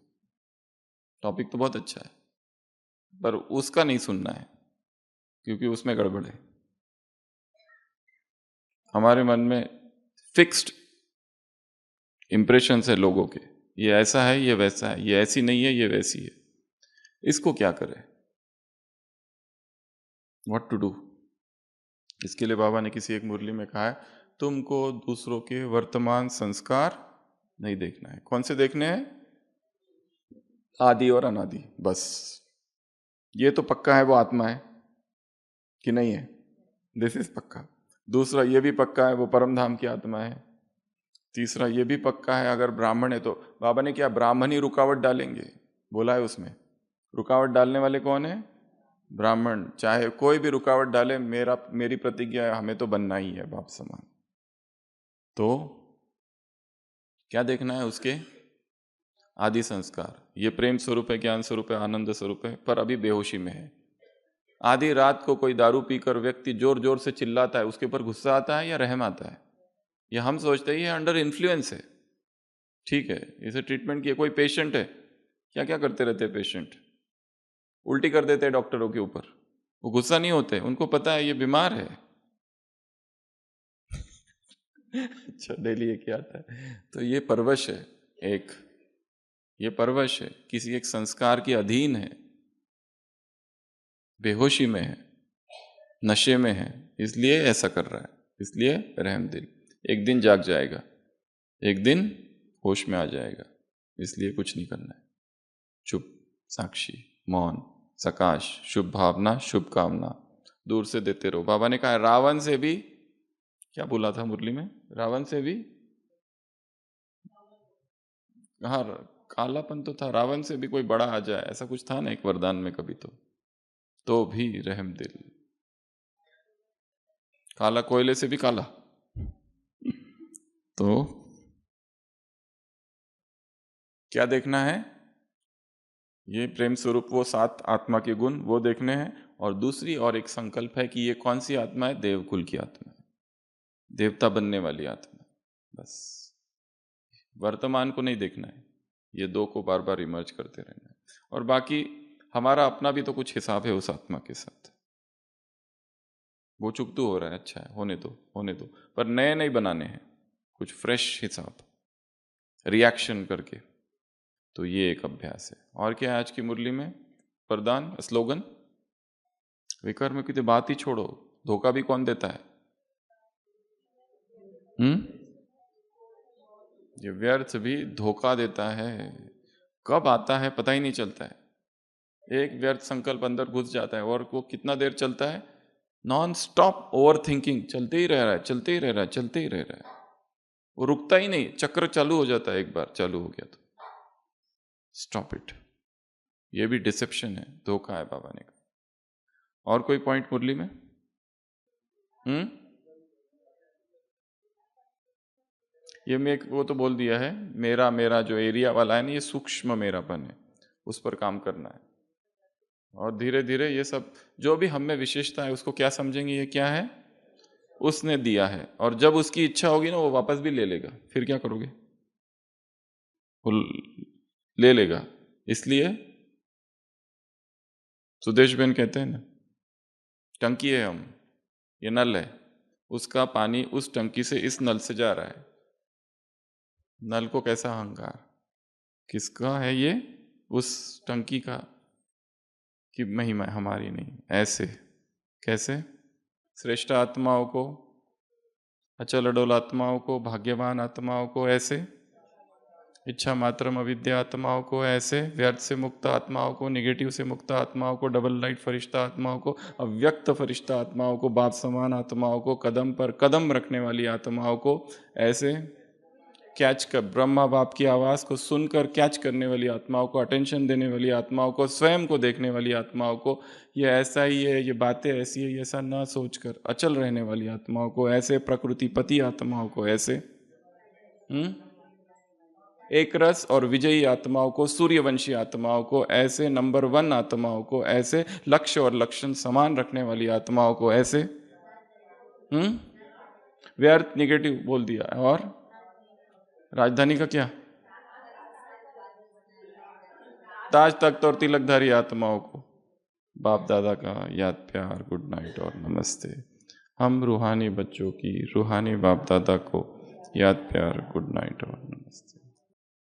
टॉपिक तो बहुत अच्छा है, पर उसका नहीं सुनना है, क्योंकि उसमें गड़बड़ है। हमारे मन में फिक्स्ड इंप्रेशन है लोगों के, ये ऐसा है, ये वैसा है, ये ऐसी नहीं है, ये वैसी है। इसको क्या करें? What to do? इसके लिए बाबा ने किसी एक मुरली में कहा है, तुमको दूसरों के वर्तमान संस्कार नहीं देखना है। कौन से देखने हैं? आदि और अनादि, बस। ये तो पक्का है वो आत्मा है कि नहीं है, दिस इज पक्का। दूसरा ये भी पक्का है वो परम धाम की आत्मा है। तीसरा ये भी पक्का है अगर ब्राह्मण है तो, बाबा ने क्या ब्राह्मण ही रुकावट डालेंगे बोला है उसमें? रुकावट डालने वाले कौन है? ब्राह्मण। चाहे कोई भी रुकावट डाले, मेरी प्रतिज्ञा है, हमें तो बनना ही है बाप समान। तो क्या देखना है? उसके आदि संस्कार। ये प्रेम स्वरूप है, ज्ञान स्वरूप है, आनंद स्वरूप है, पर अभी बेहोशी में है। आधी रात को कोई दारू पीकर व्यक्ति जोर जोर से चिल्लाता है, उसके ऊपर गुस्सा आता है या रहम आता है? या हम सोचते हैं ये अंडर इन्फ्लुएंस है, ठीक है, इसे ट्रीटमेंट किए। कोई पेशेंट है, क्या क्या करते रहते हैं पेशेंट? उल्टी कर देते हैं डॉक्टरों के ऊपर, वो गुस्सा नहीं होते, उनको पता है ये बीमार है। अच्छा, डेली ये क्या आता है? तो ये परवश है एक, ये परवश है, किसी एक संस्कार के अधीन है, बेहोशी में है, नशे में है, इसलिए ऐसा कर रहा है। इसलिए रहम दिल। एक दिन जाग जाएगा, एक दिन होश में आ जाएगा, इसलिए कुछ नहीं करना है। चुप, साक्षी, मौन, सकाश, शुभ भावना, शुभ कामना दूर से देते रहो। बाबा ने कहा रावण से भी, क्या बोला था मुरली में? रावण से भी, हाँ, कालापन तो था, रावण से भी कोई बड़ा आ जाए, ऐसा कुछ था ना एक वरदान में कभी। तो भी रहम दिल। काला कोयले से भी काला। तो क्या देखना है? ये प्रेम स्वरूप वो 7 आत्मा के गुण वो देखने हैं। और दूसरी और एक संकल्प है कि ये कौन सी आत्मा है? देवकुल की आत्मा है, देवता बनने वाली आत्मा। बस वर्तमान को नहीं देखना है, ये दो को बार बार इमर्ज करते रहना है। और बाकी हमारा अपना भी तो कुछ हिसाब है उस आत्मा के साथ। वो चुप तो हो रहा है, अच्छा है, होने दो, होने दो, पर नए नहीं बनाने हैं, कुछ फ्रेश हिसाब, रिएक्शन करके। तो ये एक अभ्यास है। और क्या है आज की मुरली में? वरदान, स्लोगन। विकर्म की तो बात ही छोड़ो, धोखा भी कौन देता है? ये व्यर्थ भी धोखा देता है, कब आता है पता ही नहीं चलता है। एक व्यर्थ संकल्प अंदर घुस जाता है, और वो कितना देर चलता है? नॉन स्टॉप ओवर थिंकिंग चलते ही रह रहा है, चलते ही रह रहा है, चलते ही रह रहा है, वो रुकता ही नहीं, चक्र चालू हो जाता है, एक बार चालू हो गया तो स्टॉप इट। ये भी डिसेप्शन है, धोखा है बाबा ने कहा। और कोई पॉइंट मुरली में? ये मैं वो तो बोल दिया है, मेरा मेरा जो एरिया वाला है ना, ये सूक्ष्म मेरापन है, उस पर काम करना है। और धीरे धीरे ये सब जो भी हम में विशेषता है उसको क्या समझेंगे, ये क्या है, उसने दिया है। और जब उसकी इच्छा होगी ना वो वापस भी ले लेगा, फिर क्या करोगे, वो ले लेगा। इसलिए सुदेश बेन कहते हैं ना, टंकी है हम, ये नल है, उसका पानी उस टंकी से इस नल से जा रहा है। नल को कैसा अहंकार, किसका है ये, उस टंकी का, कि महिमा हमारी नहीं। ऐसे कैसे, श्रेष्ठ आत्माओं को, अचल अडोल आत्माओं को, भाग्यवान आत्माओं को ऐसे, इच्छा मात्रम अविद्या आत्माओं को ऐसे, व्यर्थ से मुक्त आत्माओं को, निगेटिव से मुक्त आत्माओं को, डबल लाइट फरिश्ता आत्माओं को, अव्यक्त फरिश्ता आत्माओं को, बाप समान आत्माओं को, कदम पर कदम रखने वाली आत्माओं को ऐसे कैच कर, ब्रह्मा बाप की आवाज़ को सुनकर कैच करने वाली आत्माओं को, अटेंशन देने वाली आत्माओं को, स्वयं को देखने वाली आत्माओं को, ये ऐसा ही है, ये बातें ऐसी है, ये ऐसा ना सोचकर अचल रहने वाली आत्माओं को ऐसे, प्रकृतिपति आत्माओं को ऐसे, एक रस और विजयी आत्माओं को, सूर्यवंशी आत्माओं को ऐसे, नंबर 1 आत्माओं को ऐसे, लक्ष्य और लक्षण समान रखने वाली आत्माओं को ऐसे, व्यर्थ निगेटिव बोल दिया। और राजधानी का क्या, ताज तख्त और तिलकधारी आत्माओं को बाप दादा का याद प्यार, गुड नाइट और नमस्ते। हम रूहानी बच्चों की रूहानी बाप दादा को याद प्यार, गुड नाइट और नमस्ते।